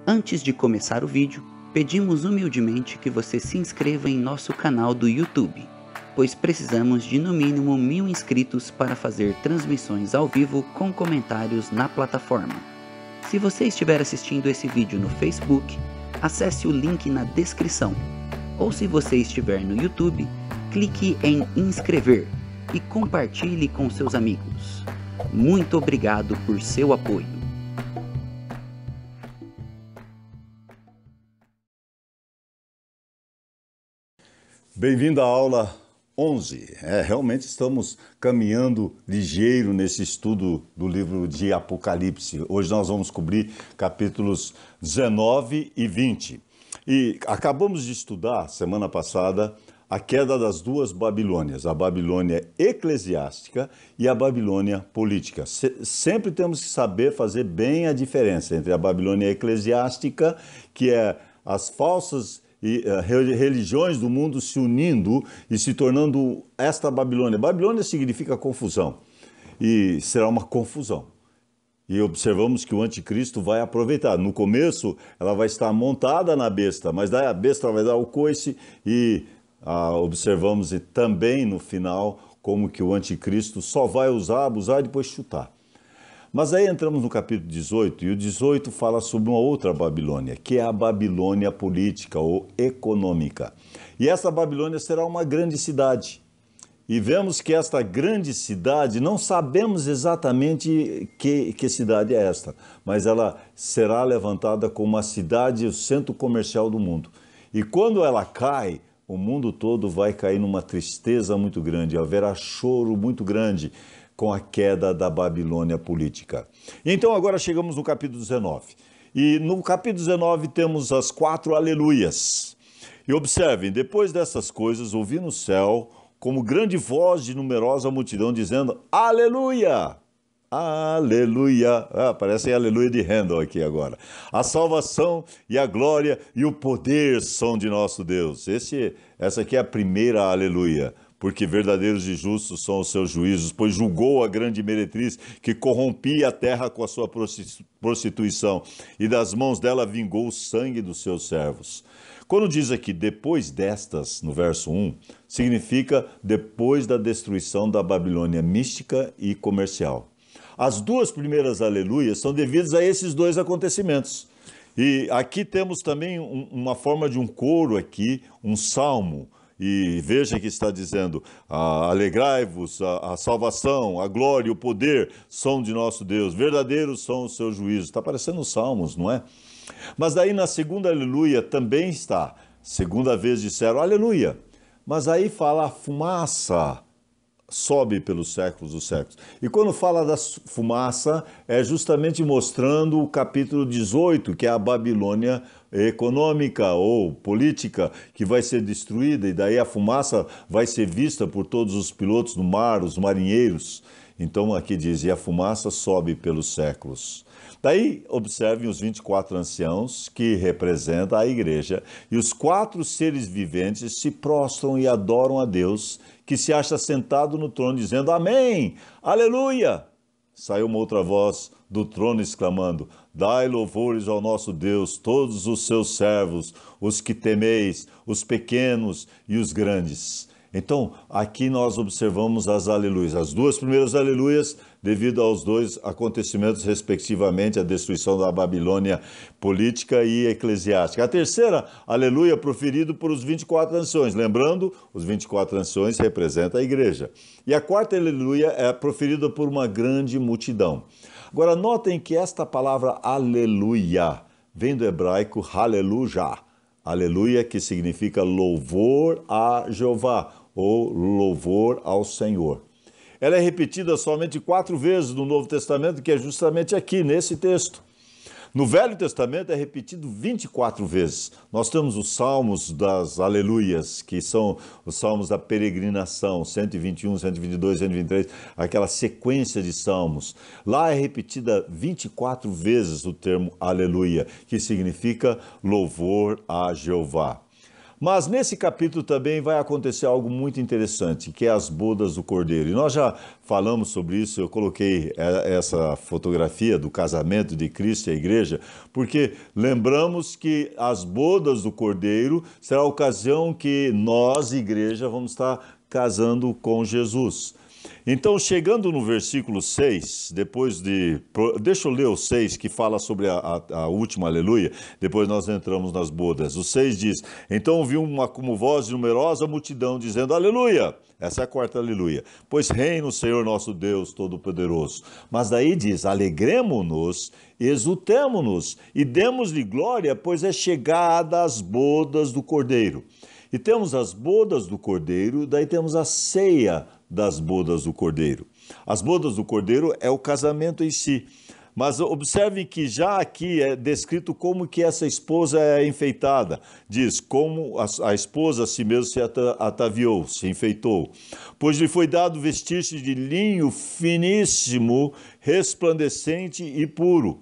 Antes de começar o vídeo, pedimos humildemente que você se inscreva em nosso canal do YouTube, pois precisamos de no mínimo 1000 inscritos para fazer transmissões ao vivo com comentários na plataforma. Se você estiver assistindo esse vídeo no Facebook, acesse o link na descrição. Ou se você estiver no YouTube, clique em inscrever e compartilhe com seus amigos. Muito obrigado por seu apoio. Bem-vindo à aula 11. Realmente estamos caminhando ligeiro nesse estudo do livro de Apocalipse. Hoje nós vamos cobrir capítulos 19 e 20. E acabamos de estudar, semana passada, a queda das duas Babilônias, a Babilônia eclesiástica e a Babilônia política. Sempre temos que saber fazer bem a diferença entre a Babilônia eclesiástica, que é as falsas religiões do mundo se unindo e se tornando esta Babilônia. Babilônia significa confusão e será uma confusão. E observamos que o anticristo vai aproveitar. No começo ela vai estar montada na besta, mas daí a besta vai dar o coice e observamos e também no final como que o anticristo só vai usar, abusar e depois chutar. Mas aí entramos no capítulo 18, e o 18 fala sobre uma outra Babilônia, que é a Babilônia política ou econômica. E essa Babilônia será uma grande cidade. E vemos que esta grande cidade, não sabemos exatamente que cidade é esta, mas ela será levantada como a cidade, o centro comercial do mundo. E quando ela cai, o mundo todo vai cair numa tristeza muito grande, haverá choro muito grande com a queda da Babilônia política. Então agora chegamos no capítulo 19. E no capítulo 19 temos as 4 aleluias. E observem, depois dessas coisas, ouvi no céu como grande voz de numerosa multidão dizendo: Aleluia! Aleluia! Parece aleluia de Handel aqui agora. A salvação e a glória e o poder são de nosso Deus. Essa aqui é a primeira aleluia. Porque verdadeiros e justos são os seus juízos, pois julgou a grande meretriz que corrompia a terra com a sua prostituição, e das mãos dela vingou o sangue dos seus servos. Quando diz aqui, depois destas, no verso 1, significa depois da destruição da Babilônia mística e comercial. As duas primeiras aleluias são devidas a esses dois acontecimentos. E aqui temos também uma forma de um coro aqui, um salmo. E veja que está dizendo, alegrai-vos, a salvação, a glória e o poder são de nosso Deus, verdadeiros são os seus juízos. Está parecendo os salmos, não é? Mas daí na segunda aleluia também está, segunda vez disseram aleluia, mas aí fala a fumaça sobe pelos séculos dos séculos. E quando fala da fumaça, é justamente mostrando o capítulo 18, que é a Babilônia econômica ou política, que vai ser destruída, e daí a fumaça vai ser vista por todos os pilotos do mar, os marinheiros. Então aqui diz, e a fumaça sobe pelos séculos. Daí observem os 24 anciãos, que representam a igreja, e os 4 seres viventes se prostram e adoram a Deus, que se acha sentado no trono, dizendo, Amém, Aleluia! Saiu uma outra voz do trono exclamando, dai louvores ao nosso Deus, todos os seus servos, os que temeis, os pequenos e os grandes. Então, aqui nós observamos as aleluias, as duas primeiras aleluias, devido aos dois acontecimentos, respectivamente, a destruição da Babilônia política e eclesiástica. A terceira aleluia proferida por os 24 anciões, lembrando, os 24 anciões representam a igreja. E a quarta aleluia é proferida por uma grande multidão. Agora, notem que esta palavra aleluia vem do hebraico haleluja, aleluia, que significa louvor a Jeová, ou louvor ao Senhor. Ela é repetida somente 4 vezes no Novo Testamento, que é justamente aqui, nesse texto. No Velho Testamento é repetido 24 vezes. Nós temos os salmos das aleluias, que são os salmos da peregrinação, 121, 122, 123, aquela sequência de salmos. Lá é repetida 24 vezes o termo aleluia, que significa louvor a Jeová. Mas nesse capítulo também vai acontecer algo muito interessante, que é as bodas do Cordeiro. E nós já falamos sobre isso, eu coloquei essa fotografia do casamento de Cristo e a igreja, porque lembramos que as bodas do Cordeiro será a ocasião que nós, igreja, vamos estar casando com Jesus. Então, chegando no versículo 6, deixa eu ler o 6, que fala sobre a última aleluia, depois nós entramos nas bodas. O 6 diz, então ouvi uma como voz de numerosa multidão, dizendo, aleluia! Essa é a quarta aleluia. Pois reina o Senhor nosso Deus Todo-Poderoso. Mas daí diz, alegremo-nos, exultemo-nos e demos-lhe glória, pois é chegada as bodas do Cordeiro. E temos as bodas do Cordeiro, daí temos a ceia das bodas do Cordeiro. As bodas do Cordeiro é o casamento em si. Mas observe que já aqui é descrito como que essa esposa é enfeitada. Diz, como a esposa a si mesma se ataviou, se enfeitou. Pois lhe foi dado vestir-se de linho finíssimo, resplandecente e puro.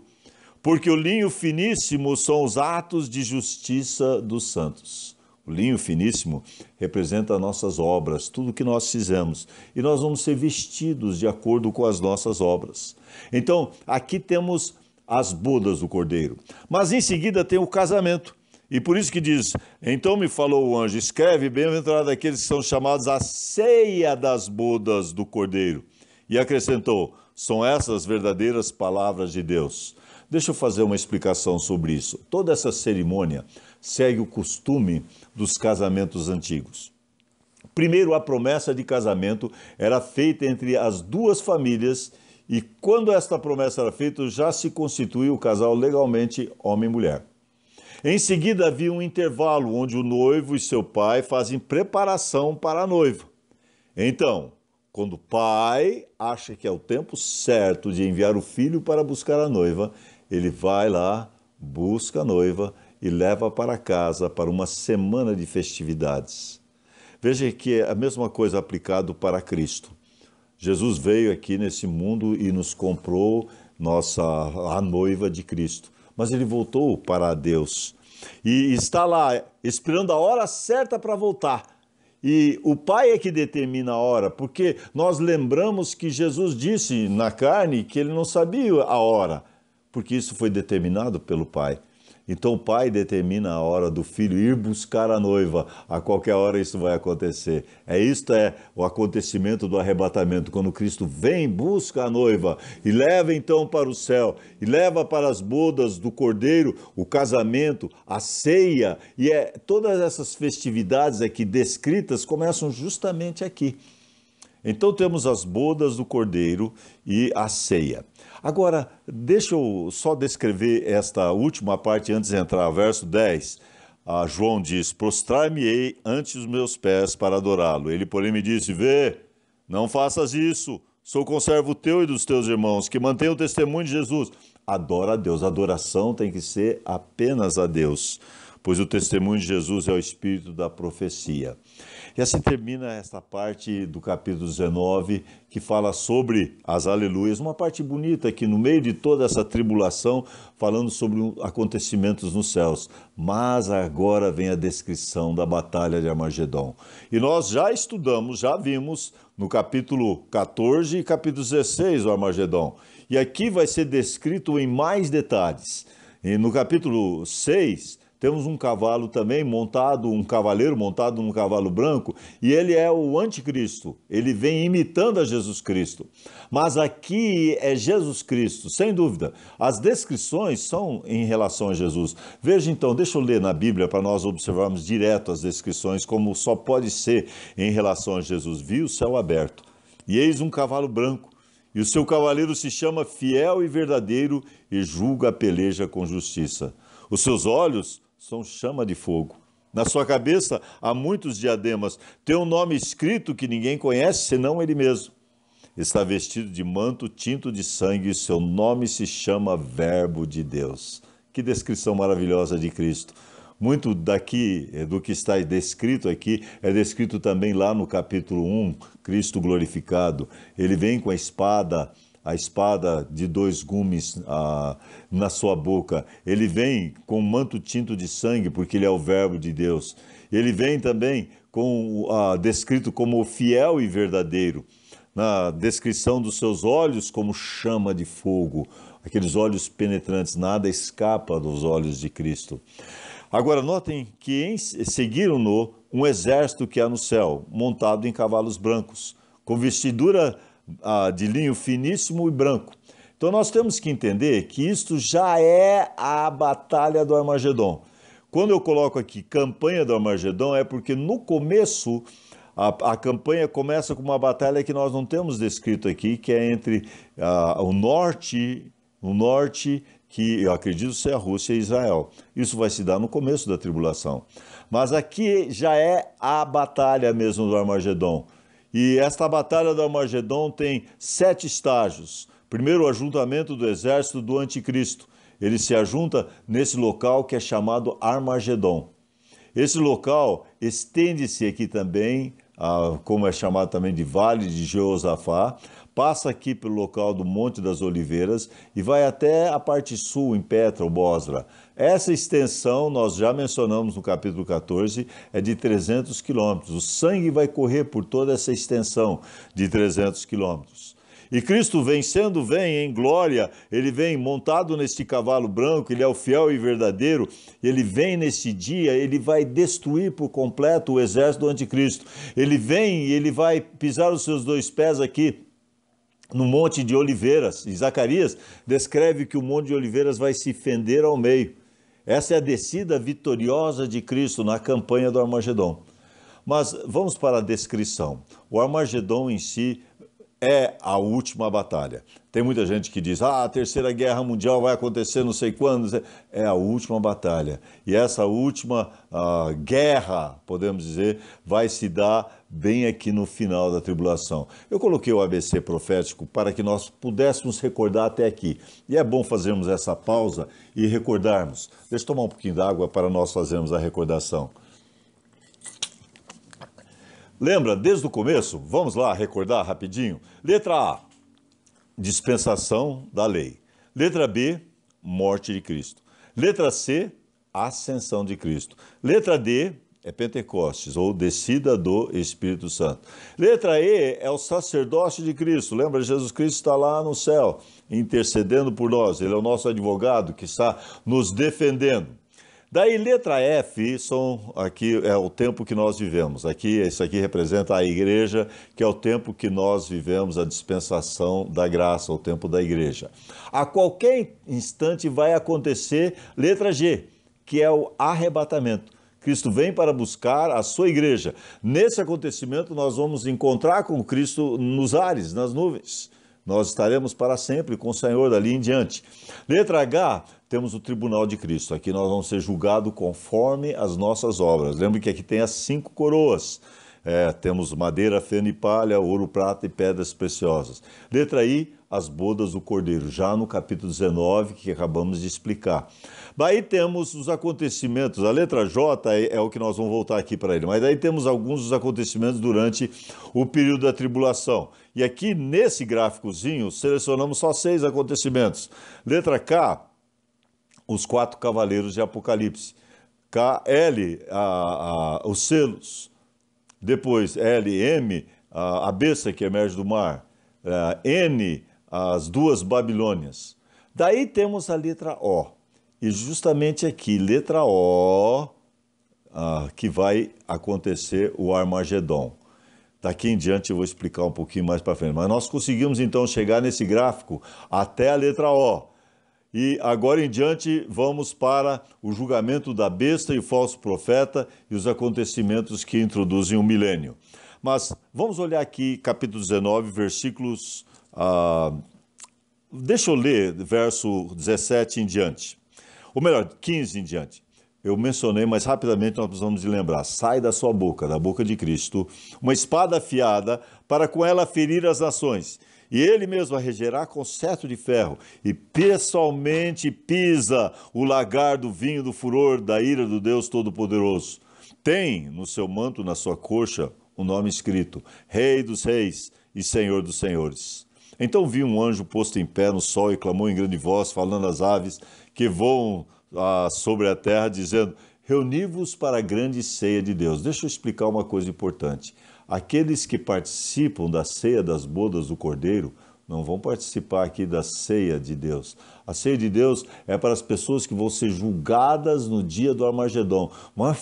Porque o linho finíssimo são os atos de justiça dos santos. O linho finíssimo representa nossas obras, tudo que nós fizemos. E nós vamos ser vestidos de acordo com as nossas obras. Então, aqui temos as bodas do Cordeiro. Mas em seguida tem o casamento. E por isso que diz, então me falou o anjo, escreve, bem-aventurado aqueles que são chamados à ceia das bodas do Cordeiro. E acrescentou, são essas verdadeiras palavras de Deus. Deixa eu fazer uma explicação sobre isso. Toda essa cerimônia segue o costume dos casamentos antigos. Primeiro, a promessa de casamento era feita entre as duas famílias e quando esta promessa era feita, já se constituía o casal legalmente homem e mulher. Em seguida, havia um intervalo onde o noivo e seu pai fazem preparação para a noiva. Então, quando o pai acha que é o tempo certo de enviar o filho para buscar a noiva, ele vai lá, busca a noiva e leva para casa para uma semana de festividades. Veja que é a mesma coisa aplicado para Cristo. Jesus veio aqui nesse mundo e nos comprou a noiva de Cristo. Mas ele voltou para Deus e está lá esperando a hora certa para voltar. E o Pai é que determina a hora, porque nós lembramos que Jesus disse na carne que ele não sabia a hora, porque isso foi determinado pelo Pai. Então o Pai determina a hora do filho ir buscar a noiva, a qualquer hora isso vai acontecer. Isto é o acontecimento do arrebatamento, quando Cristo vem, busca a noiva e leva então para o céu, e leva para as bodas do Cordeiro, o casamento, a ceia, e todas essas festividades aqui descritas começam justamente aqui. Então temos as bodas do Cordeiro e a ceia. Agora, deixa eu só descrever esta última parte antes de entrar, verso 10. João diz, prostrar-me-ei ante os meus pés para adorá-lo. Ele, porém, me disse, vê, não faças isso, sou conservo teu e dos teus irmãos, que mantêm o testemunho de Jesus. Adora a Deus, a adoração tem que ser apenas a Deus, pois o testemunho de Jesus é o espírito da profecia. E assim termina esta parte do capítulo 19, que fala sobre as aleluias, uma parte bonita aqui no meio de toda essa tribulação, falando sobre acontecimentos nos céus. Mas agora vem a descrição da batalha de Armagedon. E nós já estudamos, já vimos no capítulo 14 e capítulo 16 o Armagedon. E aqui vai ser descrito em mais detalhes. E no capítulo 6... temos um cavalo também montado, um cavaleiro montado num cavalo branco, e ele é o anticristo, ele vem imitando a Jesus Cristo. Mas aqui é Jesus Cristo, sem dúvida. As descrições são em relação a Jesus. Veja então, deixa eu ler na Bíblia para nós observarmos direto as descrições, como só pode ser em relação a Jesus. Vi o céu aberto, e eis um cavalo branco, e o seu cavaleiro se chama Fiel e Verdadeiro, e julga a peleja com justiça. Os seus olhos são chama de fogo. Na sua cabeça há muitos diademas. Tem um nome escrito que ninguém conhece, senão ele mesmo. Está vestido de manto tinto de sangue e seu nome se chama Verbo de Deus. Que descrição maravilhosa de Cristo. Muito daqui, do que está descrito aqui, é descrito também lá no capítulo 1, Cristo glorificado. Ele vem com a espada a espada de dois gumes na sua boca. Ele vem com um manto tinto de sangue, porque ele é o verbo de Deus. Ele vem também descrito como fiel e verdadeiro. Na descrição dos seus olhos como chama de fogo, aqueles olhos penetrantes, nada escapa dos olhos de Cristo. Agora, notem que seguiram-no um exército que há no céu, montado em cavalos brancos, com vestidura de linho finíssimo e branco. Então nós temos que entender que isto já é a batalha do Armagedon. Quando eu coloco aqui campanha do Armagedon, é porque no começo a campanha começa com uma batalha que nós não temos descrito aqui, que é entre o norte, que eu acredito ser a Rússia e Israel. Isso vai se dar no começo da tribulação. Mas aqui já é a batalha mesmo do Armagedon. E esta batalha do Armagedon tem 7 estágios. Primeiro, o ajuntamento do exército do anticristo. Ele se ajunta nesse local que é chamado Armagedon. Esse local estende-se aqui também, como é chamado também de Vale de Jeosafá, passa aqui pelo local do Monte das Oliveiras e vai até a parte sul, em Petra ou Bosra. Essa extensão, nós já mencionamos no capítulo 14, é de 300 quilômetros. O sangue vai correr por toda essa extensão de 300 quilômetros. E Cristo vencendo, vem em glória, ele vem montado neste cavalo branco, ele é o fiel e verdadeiro, ele vem nesse dia, ele vai destruir por completo o exército do anticristo. Ele vem e ele vai pisar os seus 2 pés aqui no Monte de Oliveiras. E Zacarias descreve que o Monte de Oliveiras vai se fender ao meio. Essa é a descida vitoriosa de Cristo na campanha do Armagedon. Mas vamos para a descrição. O Armagedon em si é a última batalha. Tem muita gente que diz, a Terceira Guerra Mundial vai acontecer não sei quando. É a última batalha. E essa última guerra, podemos dizer, vai se dar bem aqui no final da tribulação. Eu coloquei o ABC profético para que nós pudéssemos recordar até aqui. E é bom fazermos essa pausa e recordarmos. Deixa eu tomar um pouquinho d'água para nós fazermos a recordação. Lembra, desde o começo, vamos lá recordar rapidinho. Letra A, dispensação da lei. Letra B, morte de Cristo. Letra C, ascensão de Cristo. Letra D, é Pentecostes, ou descida do Espírito Santo. Letra E é o sacerdócio de Cristo. Lembra, Jesus Cristo está lá no céu, intercedendo por nós. Ele é o nosso advogado que está nos defendendo. Daí, letra F, aqui é o tempo que nós vivemos. Isso aqui representa a igreja, que é o tempo que nós vivemos, a dispensação da graça, o tempo da igreja. A qualquer instante vai acontecer letra G, que é o arrebatamento. Cristo vem para buscar a sua igreja. Nesse acontecimento, nós vamos encontrar com Cristo nos ares, nas nuvens. Nós estaremos para sempre com o Senhor dali em diante. Letra H, temos o tribunal de Cristo. Aqui nós vamos ser julgados conforme as nossas obras. Lembre que aqui tem as 5 coroas. Temos madeira, feno e palha, ouro, prata e pedras preciosas. Letra I, as bodas do Cordeiro, já no capítulo 19, que acabamos de explicar. Daí temos os acontecimentos, a letra J é o que nós vamos voltar aqui para ele, mas daí temos alguns dos acontecimentos durante o período da tribulação. E aqui nesse gráficozinho, selecionamos só 6 acontecimentos. Letra K, os 4 cavaleiros de Apocalipse. L, os selos. Depois, M, a besta que emerge do mar. N, as 2 Babilônias. Daí temos a letra O. E justamente aqui, letra O, que vai acontecer o Armagedon. Daqui em diante eu vou explicar um pouquinho mais para frente. Mas nós conseguimos então chegar nesse gráfico até a letra O. E agora em diante vamos para o julgamento da besta e o falso profeta e os acontecimentos que introduzem o milênio. Mas vamos olhar aqui capítulo 19, versículos... deixa eu ler verso 17 em diante. Ou melhor, 15 em diante. Eu mencionei, mas rapidamente nós precisamos lembrar. Sai da sua boca, da boca de Cristo, uma espada afiada para com ela ferir as nações. E ele mesmo a regerá com cetro de ferro, e pessoalmente pisa o lagar do vinho do furor da ira do Deus Todo-Poderoso. Tem no seu manto, na sua coxa, o nome escrito, Rei dos Reis e Senhor dos Senhores. Então vi um anjo posto em pé no sol e clamou em grande voz, falando às aves que voam sobre a terra, dizendo: reuni-vos para a grande ceia de Deus. Deixa eu explicar uma coisa importante. Aqueles que participam da ceia das bodas do Cordeiro não vão participar aqui da ceia de Deus. A ceia de Deus é para as pessoas que vão ser julgadas no dia do Armagedon.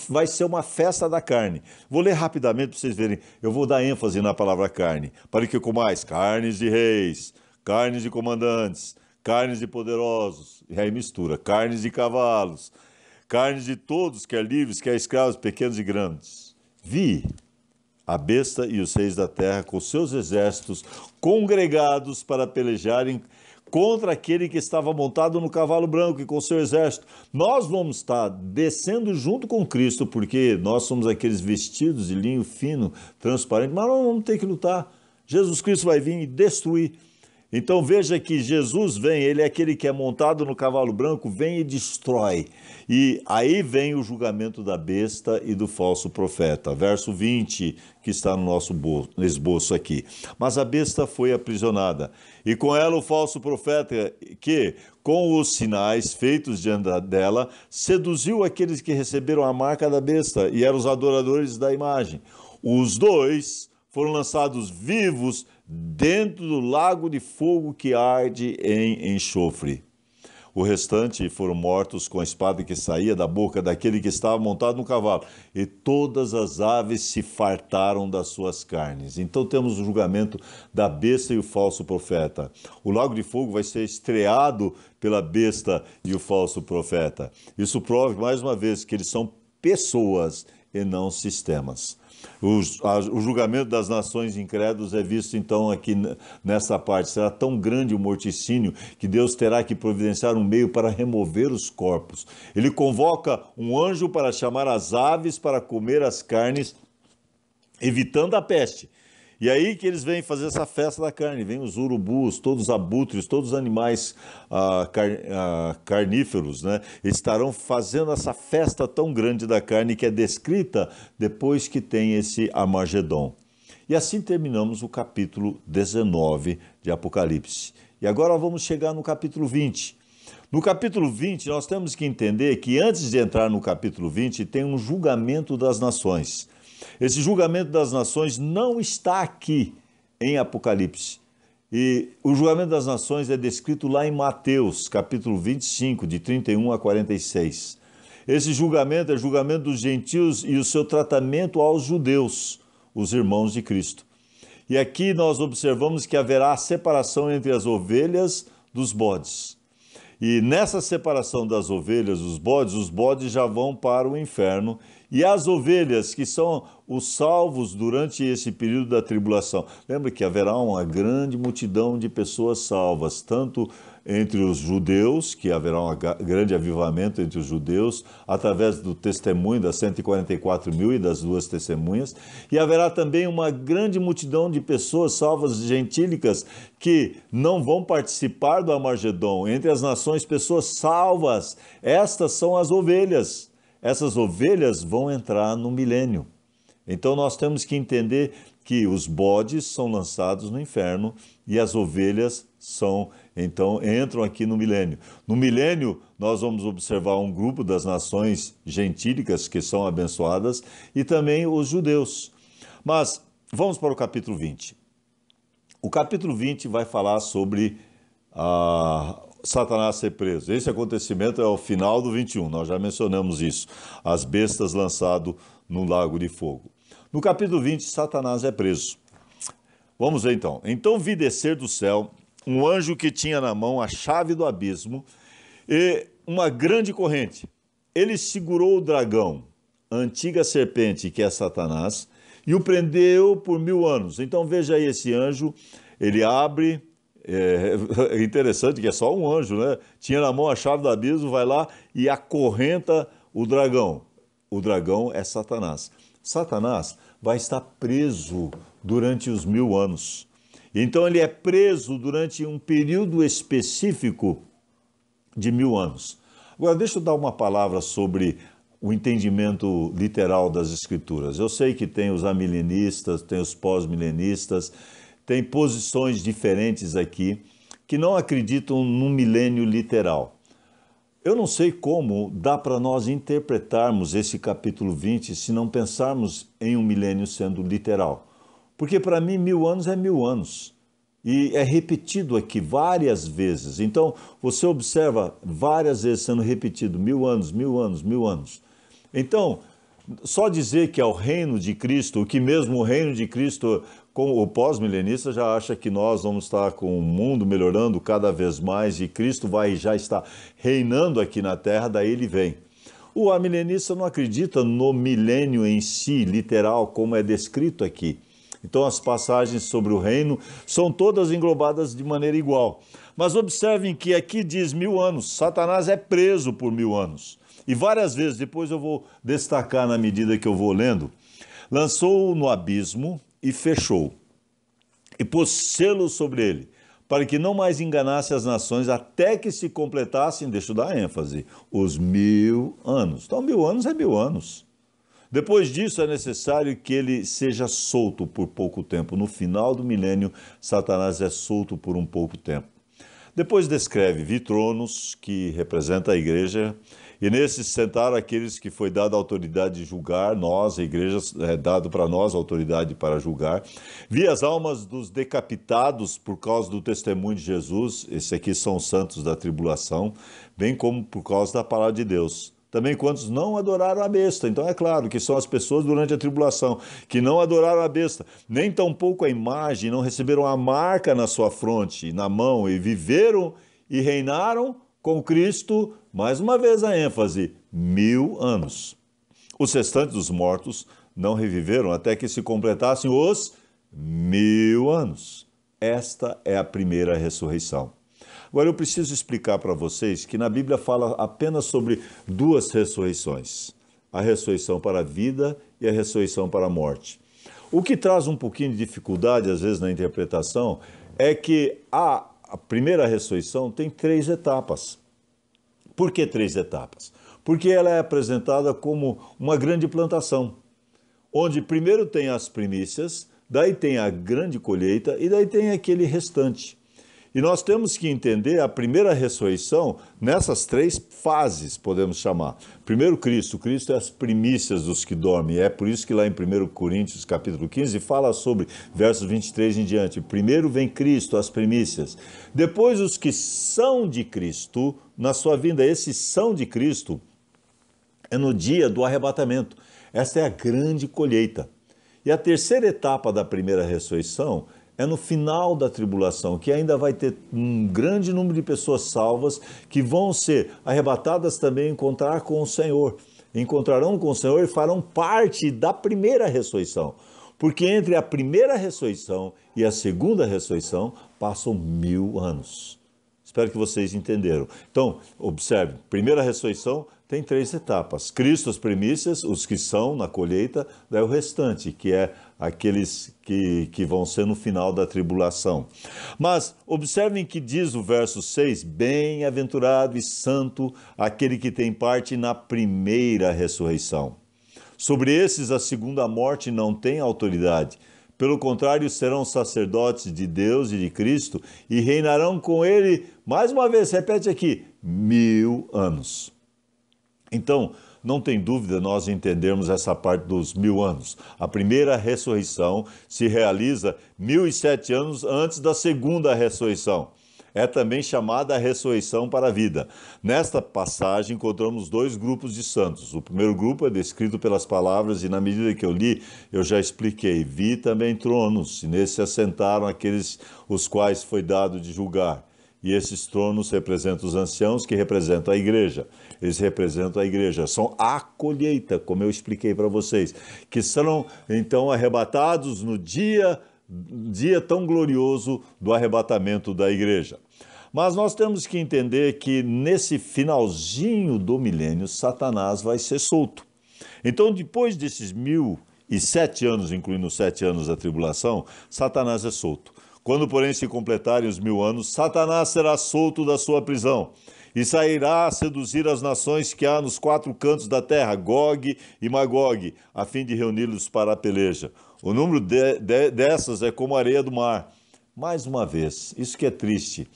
Vai ser uma festa da carne. Vou ler rapidamente para vocês verem. Eu vou dar ênfase na palavra carne. Para que comais carnes de reis, carnes de comandantes, carnes de poderosos. E aí mistura. Carnes de cavalos, carnes de todos, quer livres, quer escravos, pequenos e grandes. Vi a besta e os reis da terra com seus exércitos congregados para pelejarem contra aquele que estava montado no cavalo branco e com seu exército. Nós vamos estar descendo junto com Cristo, porque nós somos aqueles vestidos de linho fino, transparente, mas nós vamos ter que lutar. Jesus Cristo vai vir e destruir. Então veja que Jesus vem, ele é aquele que é montado no cavalo branco, vem e destrói. E aí vem o julgamento da besta e do falso profeta. Verso 20, que está no nosso esboço aqui. Mas a besta foi aprisionada, e com ela o falso profeta que, com os sinais feitos diante dela, seduziu aqueles que receberam a marca da besta e eram os adoradores da imagem. Os dois foram lançados vivos dentro do lago de fogo que arde em enxofre. O restante foram mortos com a espada que saía da boca daquele que estava montado no cavalo, e todas as aves se fartaram das suas carnes. Então temos o julgamento da besta e o falso profeta. O lago de fogo vai ser estreado pela besta e o falso profeta. Isso prova, mais uma vez, que eles são pessoas e não sistemas. O julgamento das nações incrédulas é visto então aqui nessa parte. Será tão grande o morticínio que Deus terá que providenciar um meio para remover os corpos. Ele convoca um anjo para chamar as aves para comer as carnes, evitando a peste. E aí que eles vêm fazer essa festa da carne. Vêm os urubus, todos os abutres, todos os animais carníferos, né? Estarão fazendo essa festa tão grande da carne que é descrita depois que tem esse Armagedon. E assim terminamos o capítulo 19 de Apocalipse. E agora vamos chegar no capítulo 20. No capítulo 20, nós temos que entender que antes de entrar no capítulo 20, tem um julgamento das nações. Esse julgamento das nações não está aqui em Apocalipse. E o julgamento das nações é descrito lá em Mateus, capítulo 25, de 31 a 46. Esse julgamento é o julgamento dos gentios e o seu tratamento aos judeus, os irmãos de Cristo. E aqui nós observamos que haverá separação entre as ovelhas dos bodes. E nessa separação das ovelhas, os bodes já vão para o inferno, e as ovelhas, que são os salvos durante esse período da tribulação. Lembra que haverá uma grande multidão de pessoas salvas, tanto entre os judeus, que haverá um grande avivamento entre os judeus, através do testemunho das 144 mil e das duas testemunhas, e haverá também uma grande multidão de pessoas salvas gentílicas que não vão participar do Armagedon. Entre as nações, pessoas salvas, estas são as ovelhas. Essas ovelhas vão entrar no milênio. Então nós temos que entender que os bodes são lançados no inferno e as ovelhas entram aqui no milênio. No milênio nós vamos observar um grupo das nações gentílicas que são abençoadas e também os judeus. Mas vamos para o capítulo 20. O capítulo 20 vai falar sobre Satanás ser preso. Esse acontecimento é o final do 21, nós já mencionamos isso. As bestas lançado no lago de fogo. No capítulo 20, Satanás é preso. Vamos ver então. Então vi descer do céu um anjo que tinha na mão a chave do abismo e uma grande corrente. Ele segurou o dragão, a antiga serpente, que é Satanás, e o prendeu por 1000 anos. Então veja aí esse anjo, ele abre. É interessante que é só um anjo, né? Tinha na mão a chave do abismo, vai lá e acorrenta o dragão. O dragão é Satanás. Satanás vai estar preso durante os 1000 anos. Então ele é preso durante um período específico de 1000 anos. Agora deixa eu dar uma palavra sobre o entendimento literal das Escrituras. Eu sei que tem os amilenistas, tem os pós-milenistas, tem posições diferentes aqui que não acreditam num milênio literal. Eu não sei como dá para nós interpretarmos esse capítulo 20 se não pensarmos em um milênio sendo literal. Porque para mim 1000 anos é 1000 anos. E é repetido aqui várias vezes. Então você observa várias vezes sendo repetido 1000 anos, 1000 anos, 1000 anos. Então, só dizer que é o reino de Cristo, que mesmo o reino de Cristo, com o pós-milenista já acha que nós vamos estar com o mundo melhorando cada vez mais e Cristo vai já estar reinando aqui na terra, daí ele vem. O amilenista não acredita no milênio em si, literal, como é descrito aqui. Então as passagens sobre o reino são todas englobadas de maneira igual. Mas observem que aqui diz 1000 anos, Satanás é preso por 1000 anos. E várias vezes, depois eu vou destacar na medida que eu vou lendo, lançou-o no abismo e fechou, e pôs selo sobre ele, para que não mais enganasse as nações até que se completassem, deixa eu dar ênfase, os 1000 anos. Então 1000 anos é 1000 anos. Depois disso é necessário que ele seja solto por pouco tempo. No final do milênio, Satanás é solto por um pouco tempo. Depois descreve Vitronos, que representa a igreja, e nesses sentaram aqueles que foi dada a autoridade de julgar, nós, a igreja, é dado para nós a autoridade para julgar. Vi as almas dos decapitados por causa do testemunho de Jesus, esses aqui são os santos da tribulação, bem como por causa da palavra de Deus. Também quantos não adoraram a besta. Então é claro que são as pessoas durante a tribulação que não adoraram a besta, nem tampouco a imagem, não receberam a marca na sua fronte, na mão, e viveram e reinaram com Cristo, mais uma vez a ênfase, 1000 anos. Os restantes dos mortos não reviveram até que se completassem os 1000 anos. Esta é a primeira ressurreição. Agora eu preciso explicar para vocês que na Bíblia fala apenas sobre duas ressurreições. A ressurreição para a vida e a ressurreição para a morte. O que traz um pouquinho de dificuldade, às vezes, na interpretação, é que a primeira ressurreição tem 3 etapas. Por que 3 etapas? Porque ela é apresentada como uma grande plantação, onde primeiro tem as primícias, daí tem a grande colheita e daí tem aquele restante. E nós temos que entender a primeira ressurreição nessas 3 fases, podemos chamar. Primeiro Cristo é as primícias dos que dormem. É por isso que lá em 1 Coríntios, capítulo 15, fala sobre versos 23 em diante. Primeiro vem Cristo, as primícias. Depois os que são de Cristo, na sua vinda, esses são de Cristo, é no dia do arrebatamento. Esta é a grande colheita. E a terceira etapa da primeira ressurreição é no final da tribulação, que ainda vai ter um grande número de pessoas salvas que vão ser arrebatadas também e encontrar com o Senhor. Encontrarão com o Senhor e farão parte da primeira ressurreição. Porque entre a primeira ressurreição e a segunda ressurreição passam 1000 anos. Espero que vocês entenderam. Então, observe, primeira ressurreição tem 3 etapas. Cristo, as primícias, os que são na colheita, daí o restante, que é aqueles que vão ser no final da tribulação. Mas observem que diz o verso 6, bem-aventurado e santo aquele que tem parte na primeira ressurreição. Sobre esses a segunda morte não tem autoridade. Pelo contrário, serão sacerdotes de Deus e de Cristo e reinarão com ele, mais uma vez, repete aqui, 1000 anos. Então, não tem dúvida nós entendermos essa parte dos 1000 anos. A primeira ressurreição se realiza 1007 anos antes da segunda ressurreição. É também chamada a ressurreição para a vida. Nesta passagem encontramos 2 grupos de santos. O primeiro grupo é descrito pelas palavras e na medida que eu li, eu já expliquei. Vi também tronos, e nesse se assentaram aqueles os quais foi dado de julgar. E esses tronos representam os anciãos, que representam a igreja. Eles representam a igreja. São a colheita, como eu expliquei para vocês, que serão então arrebatados no dia tão glorioso do arrebatamento da igreja. Mas nós temos que entender que nesse finalzinho do milênio, Satanás vai ser solto. Então, depois desses 1007 anos, incluindo os 7 anos da tribulação, Satanás é solto. Quando, porém, se completarem os 1000 anos, Satanás será solto da sua prisão e sairá a seduzir as nações que há nos 4 cantos da terra, Gog e Magog, a fim de reuni-los para a peleja. O número dessas é como a areia do mar. Mais uma vez, isso que é triste.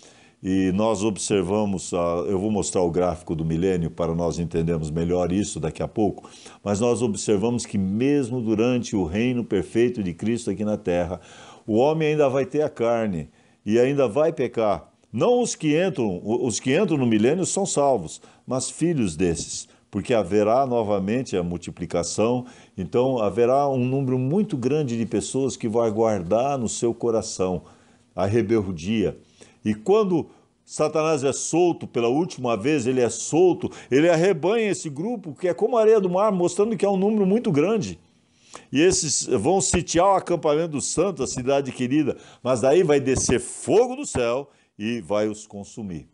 E nós observamos, eu vou mostrar o gráfico do milênio para nós entendermos melhor isso daqui a pouco, mas nós observamos que mesmo durante o reino perfeito de Cristo aqui na terra, o homem ainda vai ter a carne e ainda vai pecar. Não os que entram no milênio são salvos, mas filhos desses, porque haverá novamente a multiplicação, então haverá um número muito grande de pessoas que vai guardar no seu coração a rebeldia. E quando Satanás é solto pela última vez, ele é solto, ele arrebanha esse grupo, que é como a areia do mar, mostrando que é um número muito grande. E esses vão sitiar o acampamento dos santos, a cidade querida, mas daí vai descer fogo do céu e vai os consumir.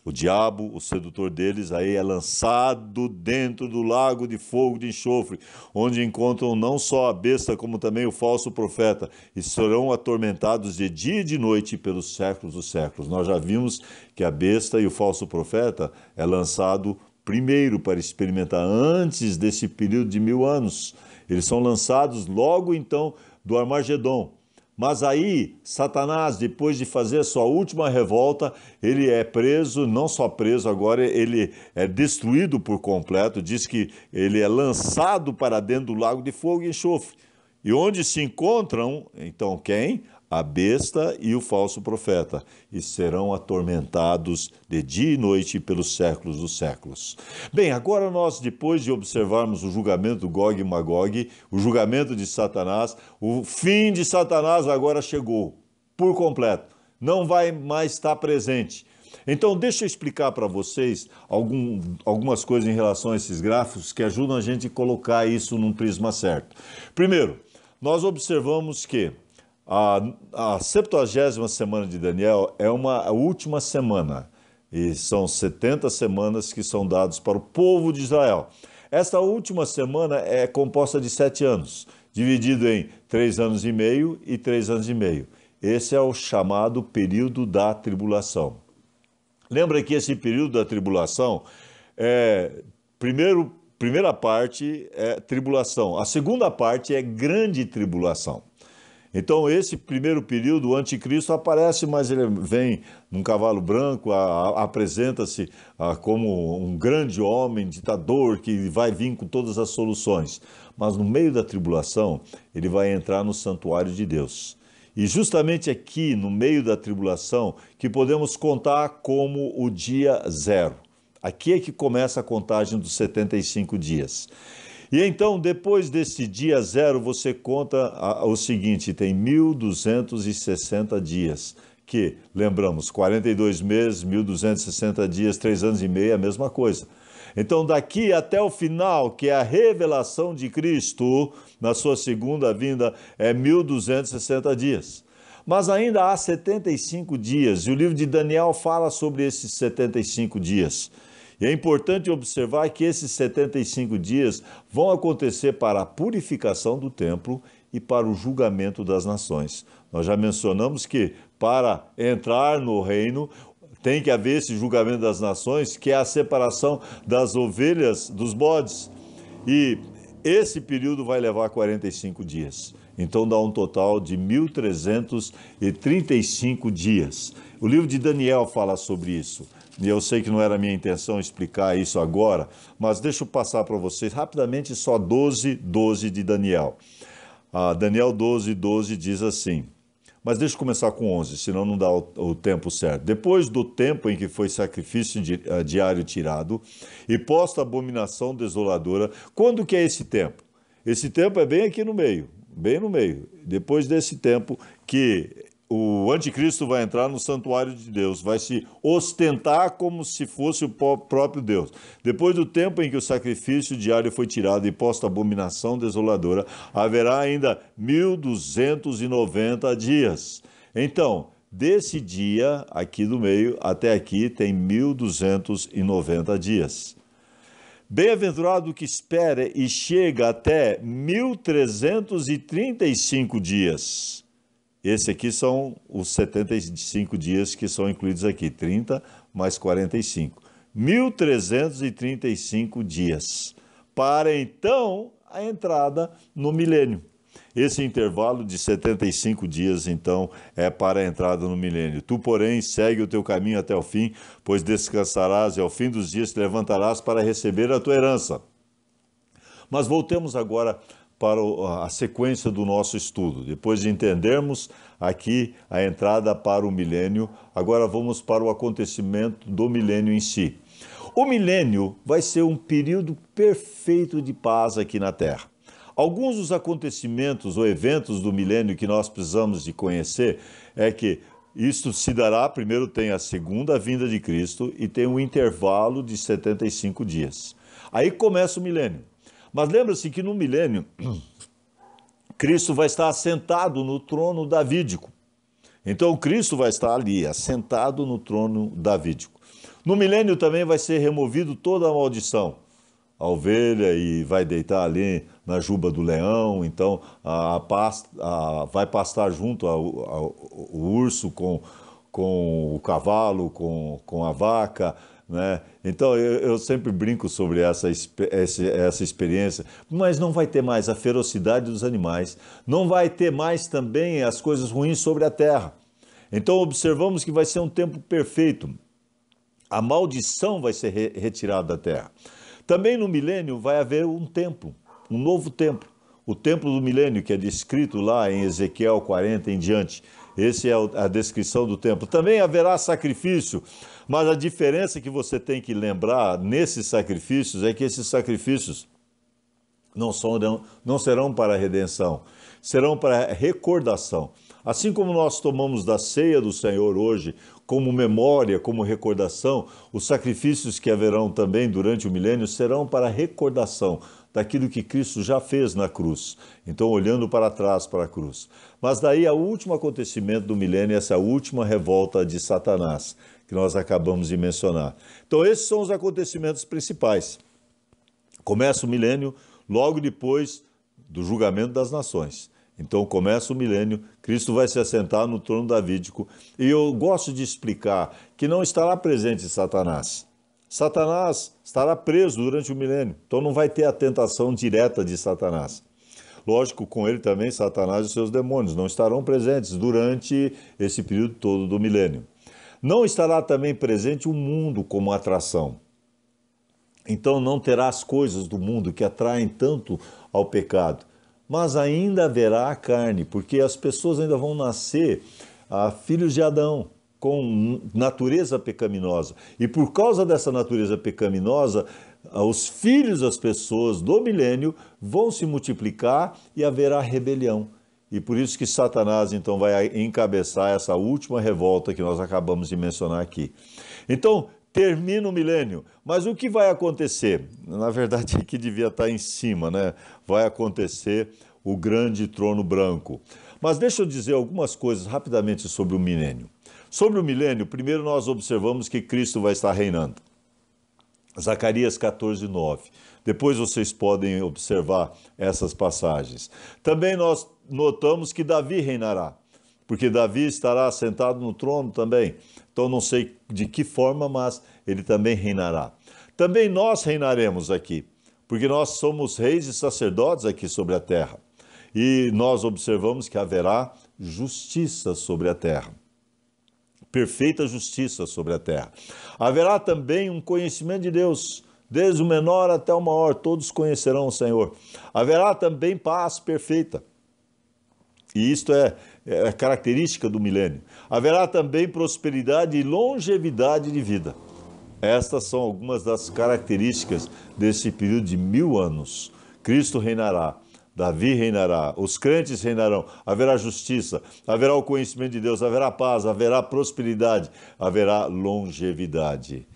O diabo, o sedutor deles, aí é lançado dentro do lago de fogo de enxofre, onde encontram não só a besta, como também o falso profeta, e serão atormentados de dia e de noite pelos séculos dos séculos. Nós já vimos que a besta e o falso profeta é lançado primeiro para experimentar, antes desse período de 1000 anos. Eles são lançados logo então do Armagedon. Mas aí, Satanás, depois de fazer a sua última revolta, ele é preso, não só preso, agora ele é destruído por completo, diz que ele é lançado para dentro do lago de fogo e enxofre. E onde se encontram, então, quem? A besta e o falso profeta, e serão atormentados de dia e noite pelos séculos dos séculos. Bem, agora nós, depois de observarmos o julgamento do Gog e Magog, o julgamento de Satanás, o fim de Satanás agora chegou, por completo, não vai mais estar presente. Então, deixa eu explicar para vocês algumas coisas em relação a esses gráficos que ajudam a gente a colocar isso num prisma certo. Primeiro, nós observamos que a 70ª semana de Daniel é a última semana, e são 70 semanas que são dadas para o povo de Israel. Esta última semana é composta de 7 anos, dividido em 3 anos e meio e 3 anos e meio. Esse é o chamado período da tribulação. Lembra que esse período da tribulação primeira parte é tribulação, a segunda parte é grande tribulação. Então, esse primeiro período, o anticristo aparece, mas ele vem num cavalo branco, apresenta-se como um grande homem, ditador, que vai vir com todas as soluções. Mas no meio da tribulação, ele vai entrar no santuário de Deus. E justamente aqui, no meio da tribulação, que podemos contar como o dia zero. Aqui é que começa a contagem dos 75 dias. E então, depois desse dia zero, você conta o seguinte, tem 1260 dias, que, lembramos, 42 meses, 1260 dias, 3 anos e meio, é a mesma coisa. Então, daqui até o final, que é a revelação de Cristo, na sua segunda vinda, é 1260 dias. Mas ainda há 75 dias, e o livro de Daniel fala sobre esses 75 dias. E é importante observar que esses 75 dias vão acontecer para a purificação do templo e para o julgamento das nações. Nós já mencionamos que para entrar no reino tem que haver esse julgamento das nações, que é a separação das ovelhas dos bodes. E esse período vai levar 45 dias. Então dá um total de 1335 dias. O livro de Daniel fala sobre isso. E eu sei que não era a minha intenção explicar isso agora, mas deixa eu passar para vocês rapidamente só 12 de Daniel. Daniel 12 diz assim, mas deixa eu começar com 11, senão não dá o tempo certo. Depois do tempo em que foi sacrifício diário tirado e posta a abominação desoladora, quando que é esse tempo? Esse tempo é bem aqui no meio, bem no meio. Depois desse tempo que o anticristo vai entrar no santuário de Deus, vai se ostentar como se fosse o próprio Deus. Depois do tempo em que o sacrifício diário foi tirado e posta a abominação desoladora, haverá ainda 1290 dias. Então, desse dia, aqui do meio, até aqui, tem 1290 dias. Bem-aventurado que espera e chega até 1335 dias. Esse aqui são os 75 dias que são incluídos aqui, 30 mais 45. 1335 dias, para então a entrada no milênio. Esse intervalo de 75 dias, então, é para a entrada no milênio. Tu, porém, segue o teu caminho até o fim, pois descansarás e ao fim dos dias te levantarás para receber a tua herança. Mas voltemos agora para a sequência do nosso estudo. Depois de entendermos aqui a entrada para o milênio, agora vamos para o acontecimento do milênio em si. O milênio vai ser um período perfeito de paz aqui na Terra. Alguns dos acontecimentos ou eventos do milênio que nós precisamos de conhecer é que isto se dará, primeiro tem a segunda vinda de Cristo e tem um intervalo de 75 dias. Aí começa o milênio. Mas lembra-se que no milênio, Cristo vai estar assentado no trono davídico. Então Cristo vai estar ali, assentado no trono davídico. No milênio também vai ser removido toda a maldição. A ovelha e vai deitar ali na juba do leão, então vai pastar junto ao urso com o cavalo, com a vaca, né? Então eu sempre brinco sobre essa experiência, mas não vai ter mais a ferocidade dos animais, não vai ter mais também as coisas ruins sobre a terra. Então observamos que vai ser um tempo perfeito. A maldição vai ser retirada da terra. Também no milênio vai haver um templo, um novo templo. O templo do milênio, que é descrito lá em Ezequiel 40 em diante. Essa é a descrição do templo. Também haverá sacrifício, mas a diferença que você tem que lembrar nesses sacrifícios é que esses sacrifícios não serão para redenção, serão para recordação. Assim como nós tomamos da ceia do Senhor hoje como memória, como recordação, os sacrifícios que haverão também durante o milênio serão para recordação daquilo que Cristo já fez na cruz. Então, olhando para trás para a cruz. Mas daí, o último acontecimento do milênio, essa última revolta de Satanás, que nós acabamos de mencionar. Então, esses são os acontecimentos principais. Começa o milênio logo depois do julgamento das nações. Então começa o milênio, Cristo vai se assentar no trono davídico e eu gosto de explicar que não estará presente Satanás. Satanás estará preso durante o milênio, então não vai ter a tentação direta de Satanás. Lógico, com ele também Satanás e seus demônios não estarão presentes durante esse período todo do milênio. Não estará também presente o mundo como atração. Então não terá as coisas do mundo que atraem tanto ao pecado. Mas ainda haverá a carne, porque as pessoas ainda vão nascer filhos de Adão, com natureza pecaminosa. E por causa dessa natureza pecaminosa, os filhos das pessoas do milênio vão se multiplicar e haverá rebelião. E por isso que Satanás, então, vai encabeçar essa última revolta que nós acabamos de mencionar aqui. Então, termina o milênio, mas o que vai acontecer? Na verdade, aqui devia estar em cima, né? Vai acontecer o grande trono branco. Mas deixa eu dizer algumas coisas rapidamente sobre o milênio. Sobre o milênio, primeiro nós observamos que Cristo vai estar reinando. Zacarias 14, 9. Depois vocês podem observar essas passagens. Também nós notamos que Davi reinará, porque Davi estará sentado no trono também. Então não sei de que forma, mas ele também reinará. Também nós reinaremos aqui, porque nós somos reis e sacerdotes aqui sobre a terra. E nós observamos que haverá justiça sobre a terra. Perfeita justiça sobre a terra. Haverá também um conhecimento de Deus, desde o menor até o maior, todos conhecerão o Senhor. Haverá também paz perfeita. E isto é característica do milênio. Haverá também prosperidade e longevidade de vida. Estas são algumas das características desse período de 1000 anos. Cristo reinará, Davi reinará, os crentes reinarão, haverá justiça, haverá o conhecimento de Deus, haverá paz, haverá prosperidade, haverá longevidade.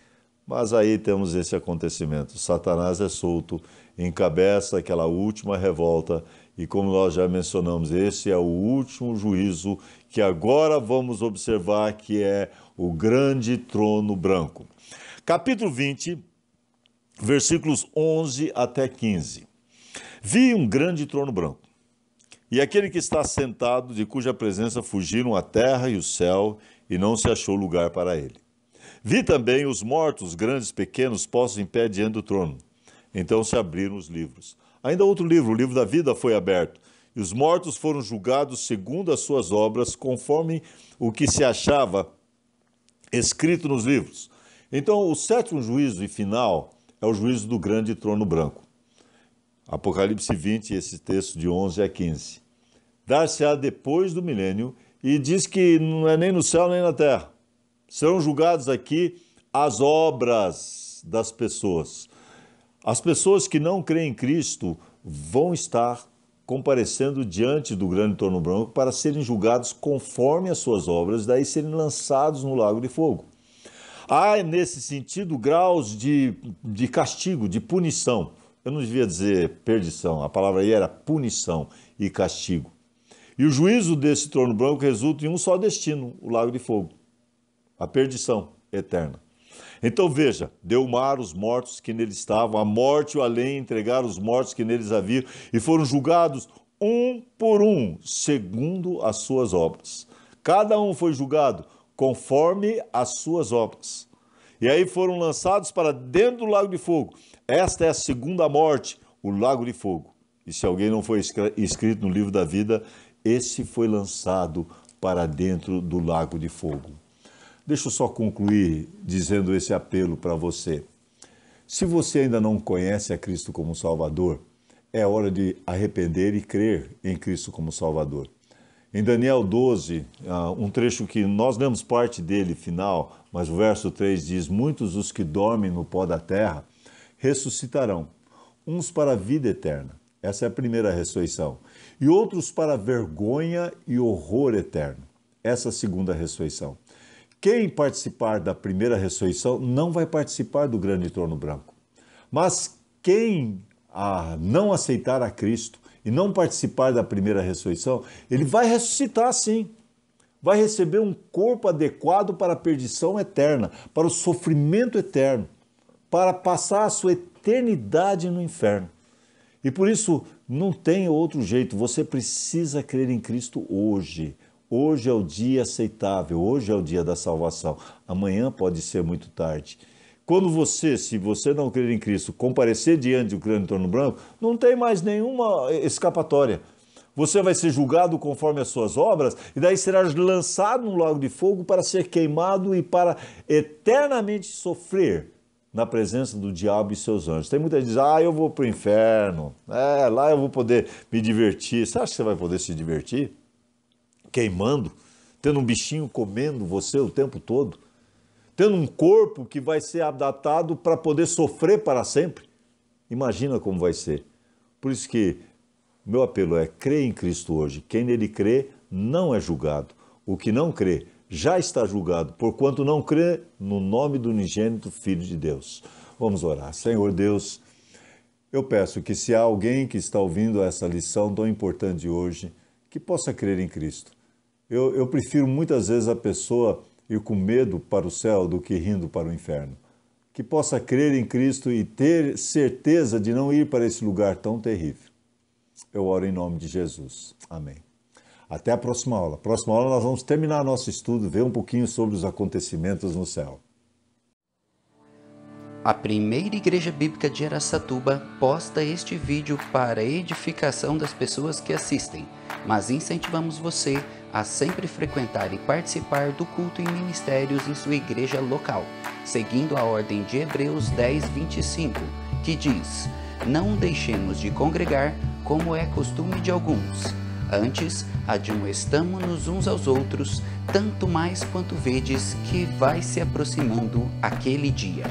Mas aí temos esse acontecimento. Satanás é solto, encabeça aquela última revolta. E como nós já mencionamos, esse é o último juízo que agora vamos observar, que é o grande trono branco. Capítulo 20, versículos 11 até 15. Vi um grande trono branco, e aquele que está sentado, de cuja presença fugiram a terra e o céu, e não se achou lugar para ele. Vi também os mortos, grandes e pequenos, postos em pé diante do trono. Então se abriram os livros. Ainda outro livro, o livro da vida, foi aberto, e os mortos foram julgados segundo as suas obras, conforme o que se achava escrito nos livros. Então, o sétimo juízo e final é o juízo do grande trono branco. Apocalipse 20, esse texto de 11 a 15. Dar-se-á depois do milênio, e diz que não é nem no céu nem na terra. Serão julgados aqui as obras das pessoas. As pessoas que não creem em Cristo vão estar comparecendo diante do grande trono branco para serem julgados conforme as suas obras, daí serem lançados no lago de fogo. Há, nesse sentido, graus de castigo, de punição. Eu não devia dizer perdição, a palavra aí era punição e castigo. E o juízo desse trono branco resulta em um só destino, o lago de fogo, a perdição eterna. Então veja, deu o mar os mortos que nele estavam, a morte e o além entregaram os mortos que neles haviam, e foram julgados um por um, segundo as suas obras. Cada um foi julgado conforme as suas obras. E aí foram lançados para dentro do lago de fogo. Esta é a segunda morte, o lago de fogo. E se alguém não foi escrito no livro da vida, esse foi lançado para dentro do lago de fogo. Deixa eu só concluir dizendo esse apelo para você. Se você ainda não conhece a Cristo como Salvador, é hora de arrepender e crer em Cristo como Salvador. Em Daniel 12, um trecho que nós lemos parte dele, final, mas o verso 3 diz: muitos os que dormem no pó da terra ressuscitarão, uns para a vida eterna, essa é a primeira ressurreição, e outros para a vergonha e horror eterno, essa é a segunda ressurreição. Quem participar da primeira ressurreição não vai participar do grande trono branco. Mas quem não aceitar a Cristo e não participar da primeira ressurreição, ele vai ressuscitar sim. Vai receber um corpo adequado para a perdição eterna, para o sofrimento eterno, para passar a sua eternidade no inferno. E por isso não tem outro jeito, você precisa crer em Cristo hoje. Hoje é o dia aceitável, hoje é o dia da salvação. Amanhã pode ser muito tarde. Quando você, se você não crer em Cristo, comparecer diante do grande trono branco, não tem mais nenhuma escapatória. Você vai ser julgado conforme as suas obras e daí será lançado no lago de fogo para ser queimado e para eternamente sofrer na presença do diabo e seus anjos. Tem muita gente que diz, eu vou para o inferno, lá eu vou poder me divertir. Você acha que você vai poder se divertir? Queimando, tendo um bichinho comendo você o tempo todo, tendo um corpo que vai ser adaptado para poder sofrer para sempre. Imagina como vai ser. Por isso que meu apelo é: crê em Cristo hoje. Quem nele crê não é julgado. O que não crê já está julgado, porquanto não crê no nome do unigênito Filho de Deus. Vamos orar. Senhor Deus, eu peço que se há alguém que está ouvindo essa lição tão importante hoje, que possa crer em Cristo. Eu prefiro muitas vezes a pessoa ir com medo para o céu do que rindo para o inferno. Que possa crer em Cristo e ter certeza de não ir para esse lugar tão terrível. Eu oro em nome de Jesus. Amém. Até a próxima aula. Próxima aula nós vamos terminar nosso estudo, ver um pouquinho sobre os acontecimentos no céu. A Primeira Igreja Bíblica de Araçatuba posta este vídeo para a edificação das pessoas que assistem, mas incentivamos você a sempre frequentar e participar do culto e ministérios em sua igreja local, seguindo a ordem de Hebreus 10:25, que diz: não deixemos de congregar, como é costume de alguns. Antes, admoestamo-nos uns aos outros, tanto mais quanto vedes que vai se aproximando aquele dia.